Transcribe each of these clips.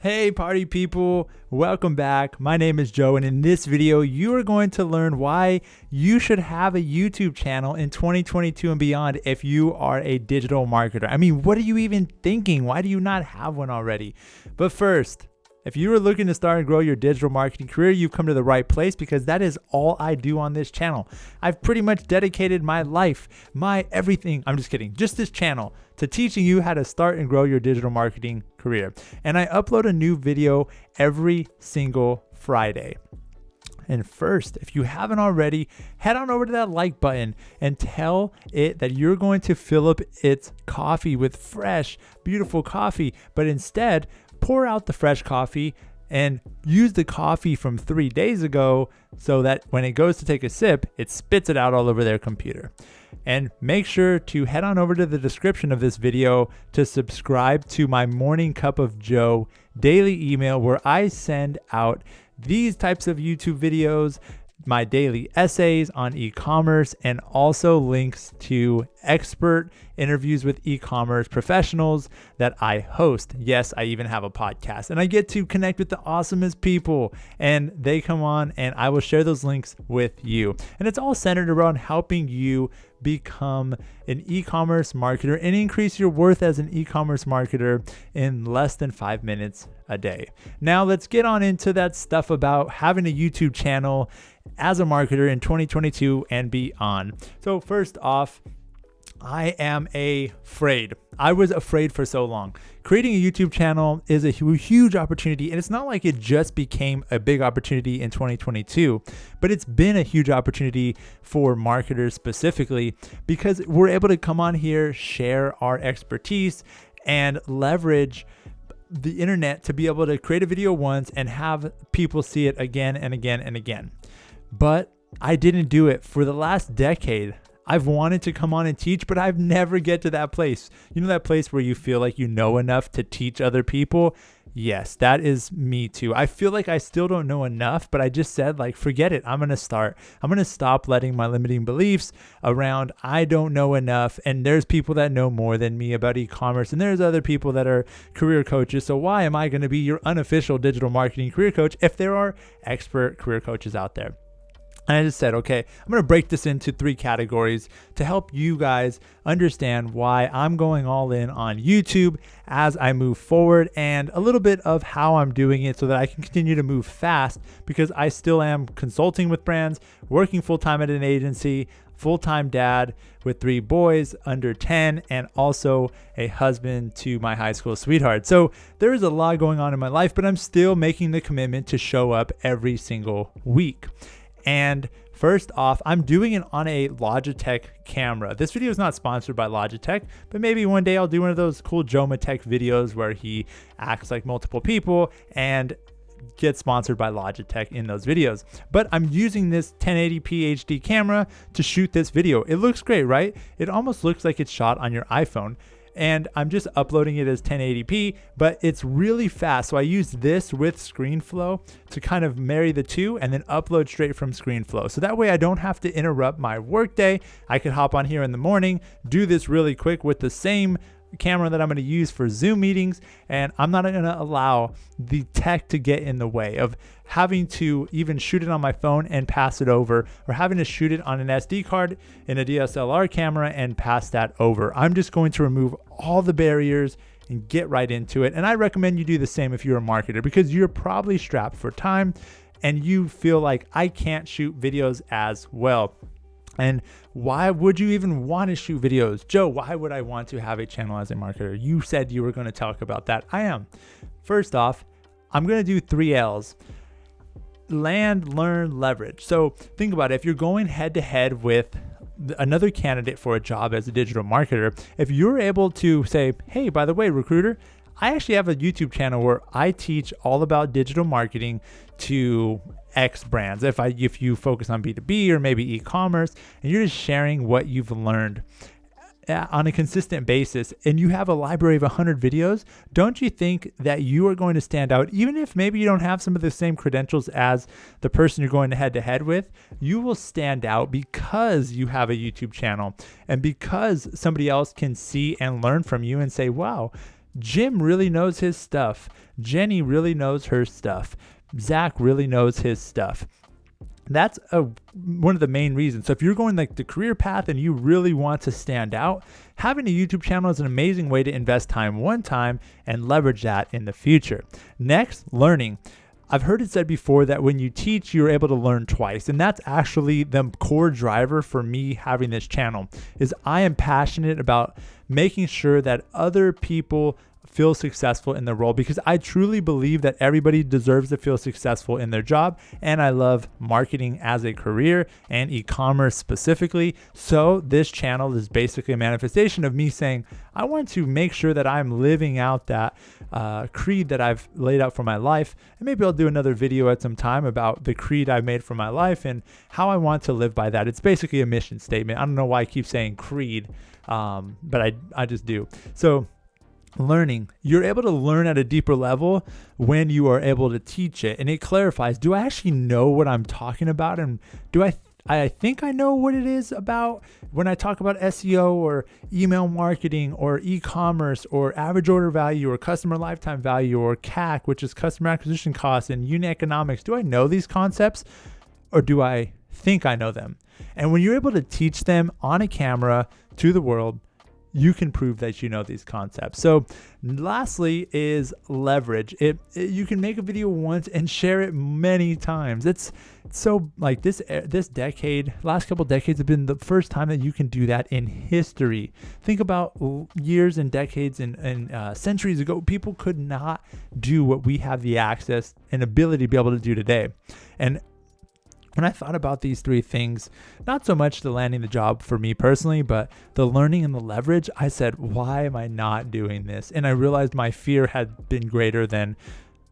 Hey party people, welcome back. My name is Joe, and in this video you are going to learn why you should have a YouTube channel in 2022 and beyond if you are a digital marketer. I mean, what are you even thinking? Why do you not have one already? But first, if you are looking to start and grow your digital marketing career, you've come to the right place because that is all I do on this channel. I've pretty much dedicated my life, my everything, I'm just kidding, just this channel to teaching you how to start and grow your digital marketing career. And I upload a new video every single Friday. And first, if you haven't already, head on over to that like button and tell it that you're going to fill up its coffee with fresh, beautiful coffee, but instead, pour out the fresh coffee and use the coffee from 3 days ago so that when it goes to take a sip, it spits it out all over their computer. And make sure to head on over to the description of this video to subscribe to my Morning Cup of Joe daily email where I send out these types of YouTube videos, my daily essays on e-commerce, and also links to expert interviews with e-commerce professionals that I host. Yes, I even have a podcast, and I get to connect with the awesomest people, and they come on and I will share those links with you. And it's all centered around helping you become an e-commerce marketer and increase your worth as an e-commerce marketer in less than 5 minutes a day. Now let's get on into that stuff about having a YouTube channel as a marketer in 2022 and beyond. So first off, I am afraid. I was afraid for so long. Creating a YouTube channel is a huge opportunity, and it's not like it just became a big opportunity in 2022, but it's been a huge opportunity for marketers specifically because we're able to come on here, share our expertise, and leverage the internet to be able to create a video once and have people see it again and again and again. But I didn't do it for the last decade. I've wanted to come on and teach, but I've never get to that place. You know that place where you feel like you know enough to teach other people? Yes, that is me too. I feel like I still don't know enough, but I just said like, forget it. I'm going to start. I'm going to stop letting my limiting beliefs around I don't know enough. And there's people that know more than me about e-commerce. And there's other people that are career coaches. So why am I going to be your unofficial digital marketing career coach if there are expert career coaches out there? And I just said, okay, I'm going to break this into 3 categories to help you guys understand why I'm going all in on YouTube as I move forward, and a little bit of how I'm doing it so that I can continue to move fast because I still am consulting with brands, working full-time at an agency, full-time dad with 3 boys under 10, and also a husband to my high school sweetheart. So there is a lot going on in my life, but I'm still making the commitment to show up every single week. And first off, I'm doing it on a Logitech camera. This video is not sponsored by Logitech, but maybe one day I'll do one of those cool Joe Matech videos where he acts like multiple people and gets sponsored by Logitech in those videos. But I'm using this 1080p HD camera to shoot this video. It looks great, right? It almost looks like it's shot on your iPhone. And I'm just uploading it as 1080p, but it's really fast. So I use this with ScreenFlow to kind of marry the two and then upload straight from ScreenFlow. So that way I don't have to interrupt my workday. I could hop on here in the morning, do this really quick with the same camera that I'm going to use for Zoom meetings, and I'm not going to allow the tech to get in the way of having to even shoot it on my phone and pass it over, or having to shoot it on an SD card in a DSLR camera and pass that over. I'm just going to remove all the barriers and get right into it. And I recommend you do the same if you're a marketer, because you're probably strapped for time and you feel like I can't shoot videos as well. And why would you even want to shoot videos? Joe, why would I want to have a channel as a marketer? You said you were going to talk about that. I am. First off, I'm going to do 3 L's. Land, learn, leverage. So think about it. If you're going head to head with another candidate for a job as a digital marketer, if you're able to say, hey, by the way, recruiter, I actually have a YouTube channel where I teach all about digital marketing to X brands. If you focus on B2B or maybe e-commerce, and you're just sharing what you've learned on a consistent basis, and you have a library of 100 videos, don't you think that you are going to stand out? Even if maybe you don't have some of the same credentials as the person you're going head to head with, you will stand out because you have a YouTube channel and because somebody else can see and learn from you and say, wow, Jim really knows his stuff. Jenny really knows her stuff. Zach really knows his stuff. That's one of the main reasons. So if you're going like the career path and you really want to stand out, having a YouTube channel is an amazing way to invest time one time and leverage that in the future. Next, learning. I've heard it said before that when you teach, you're able to learn twice. And that's actually the core driver for me having this channel is I am passionate about making sure that other people feel successful in their role, because I truly believe that everybody deserves to feel successful in their job. And I love marketing as a career and e-commerce specifically. So this channel is basically a manifestation of me saying, I want to make sure that I'm living out that creed that I've laid out for my life. And maybe I'll do another video at some time about the creed I've made for my life and how I want to live by that. It's basically a mission statement. I don't know why I keep saying creed, but I just do. So learning, you're able to learn at a deeper level when you are able to teach it, and it clarifies, do I actually know what I'm talking about? And do I think I know what it is about when I talk about SEO or email marketing or e-commerce or average order value or customer lifetime value or CAC, which is customer acquisition costs, and unit economics? Do I know these concepts, or do I think I know them? And when you're able to teach them on a camera to the world, you can prove that you know these concepts. So lastly is leverage. You can make a video once and share it many times. It's so like this decade, last couple decades have been the first time that you can do that in history. Think about years and decades and centuries ago, people could not do what we have the access and ability to be able to do today. And when I thought about these three things, not so much the landing the job for me personally, but the learning and the leverage, I said, why am I not doing this? And I realized my fear had been greater than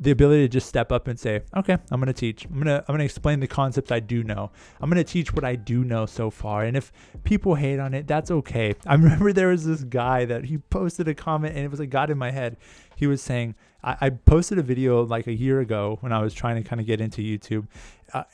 the ability to just step up and say, okay, I'm going to teach. I'm going to explain the concepts I do know. I'm going to teach what I do know so far. And if people hate on it, that's okay. I remember there was this guy that he posted a comment and it was like got in my head. He was saying, I posted a video like a year ago when I was trying to kind of get into YouTube,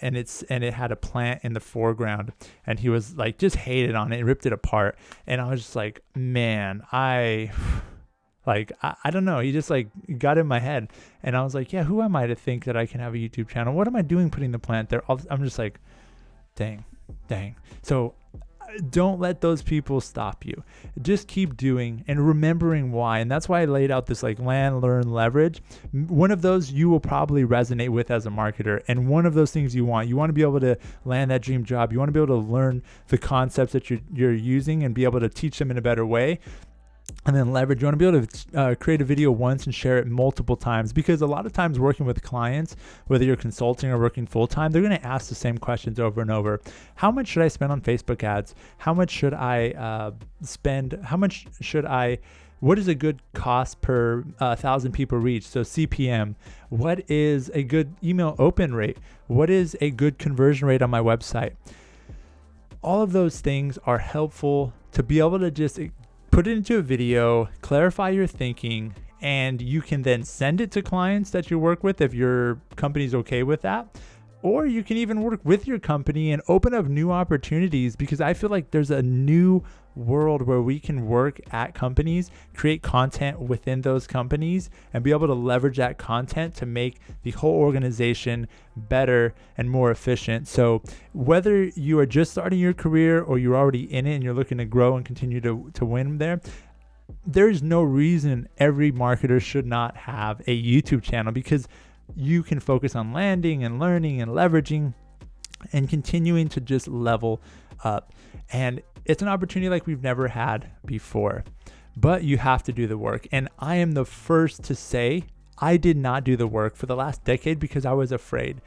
and it had a plant in the foreground, and he was like just hated on it and ripped it apart. And I was just like, man, I don't know. He just like got in my head, and I was like, yeah, who am I to think that I can have a YouTube channel? What am I doing putting the plant there? I'm just like, dang. So don't let those people stop you. Just keep doing and remembering why. And that's why I laid out this like land, learn, leverage. One of those you will probably resonate with as a marketer. And one of those things you want to be able to land that dream job. You want to be able to learn the concepts that you're using and be able to teach them in a better way. And then leverage, you want to be able to create a video once and share it multiple times, because a lot of times working with clients, whether you're consulting or working full time, they're going to ask the same questions over and over. How much should I spend on Facebook ads? How much should I spend? What is a good cost per 1,000 people reached? So CPM. What is a good email open rate? What is a good conversion rate on my website? All of those things are helpful to be able to just put it into a video, clarify your thinking, and you can then send it to clients that you work with if your company's okay with that. Or you can even work with your company and open up new opportunities, because I feel like there's a new world where we can work at companies, create content within those companies, and be able to leverage that content to make the whole organization better and more efficient. So whether you are just starting your career or you're already in it and you're looking to grow and continue to win there's no reason every marketer should not have a YouTube channel, because you can focus on landing and learning and leveraging and continuing to just level up. And it's an opportunity like we've never had before, but you have to do the work. And I am the first to say I did not do the work for the last decade because I was afraid.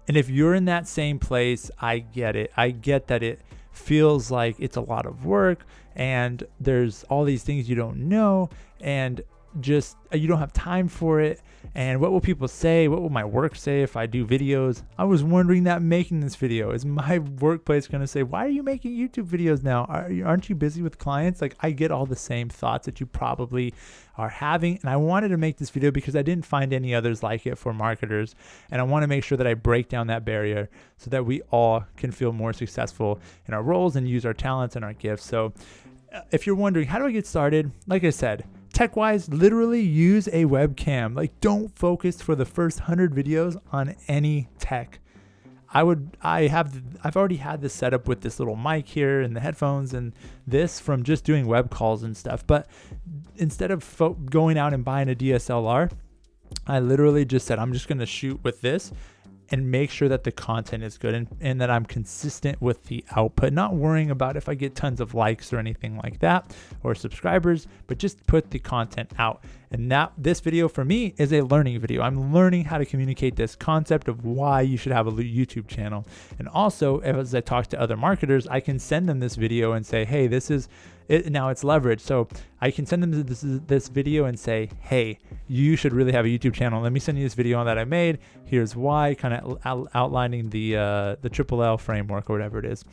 And if you're in that same place, I get it. I get that it feels like it's a lot of work and there's all these things you don't know, and just you don't have time for it. And what will people say? What will my work say if I do videos? I was wondering that making this video. Is my workplace going to say, why are you making YouTube videos now? Aren't you busy with clients? Like, I get all the same thoughts that you probably are having. And I wanted to make this video because I didn't find any others like it for marketers. And I want to make sure that I break down that barrier so that we all can feel more successful in our roles and use our talents and our gifts. So if you're wondering, how do I get started? Like I said, tech-wise, literally use a webcam. Like, don't focus for the first 100 videos on any tech. I've already had this set up with this little mic here and the headphones and this from just doing web calls and stuff. But instead of going out and buying a DSLR, I literally just said, I'm just going to shoot with this and make sure that the content is good and that I'm consistent with the output, not worrying about if I get tons of likes or anything like that or subscribers, but just put the content out. And now this video for me is a learning video. I'm learning how to communicate this concept of why you should have a YouTube channel. And also, as I talk to other marketers, I can send them this video and say, hey, this is it. Now it's leverage. So I can send them this video and say, hey, you should really have a YouTube channel. Let me send you this video on that I made. Here's why, kind of outlining the triple L framework or whatever it is.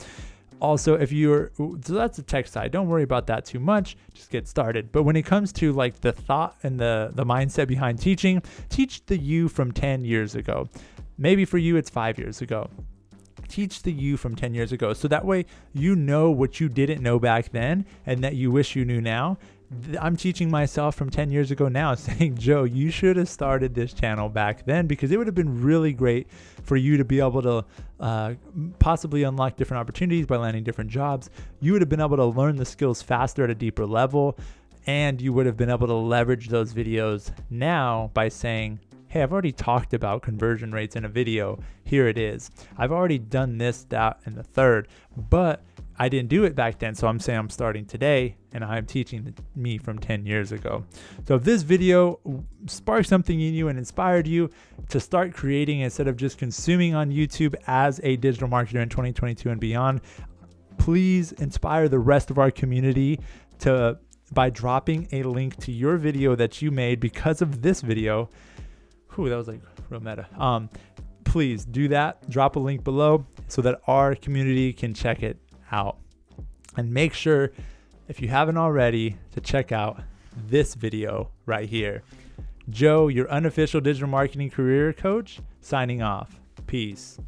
Also, so that's the tech side. Don't worry about that too much. Just get started. But when it comes to like the thought and the mindset behind teaching, teach the you from 10 years ago. Maybe for you, it's 5 years ago. Teach the you from 10 years ago. So that way you know what you didn't know back then and that you wish you knew now. I'm teaching myself from 10 years ago now, saying, Joe, you should have started this channel back then, because it would have been really great for you to be able to possibly unlock different opportunities by landing different jobs. You would have been able to learn the skills faster at a deeper level, and you would have been able to leverage those videos now by saying, hey, I've already talked about conversion rates in a video. Here it is. I've already done this, that, and the third, but I didn't do it back then. So I'm saying I'm starting today, and I'm teaching me from 10 years ago. So if this video sparked something in you and inspired you to start creating instead of just consuming on YouTube as a digital marketer in 2022 and beyond, please inspire the rest of our community by dropping a link to your video that you made because of this video. Whew, that was like real meta. Please do that. Drop a link below so that our community can check it out. And make sure, if you haven't already, to check out this video right here. Joe, your unofficial digital marketing career coach, signing off. Peace.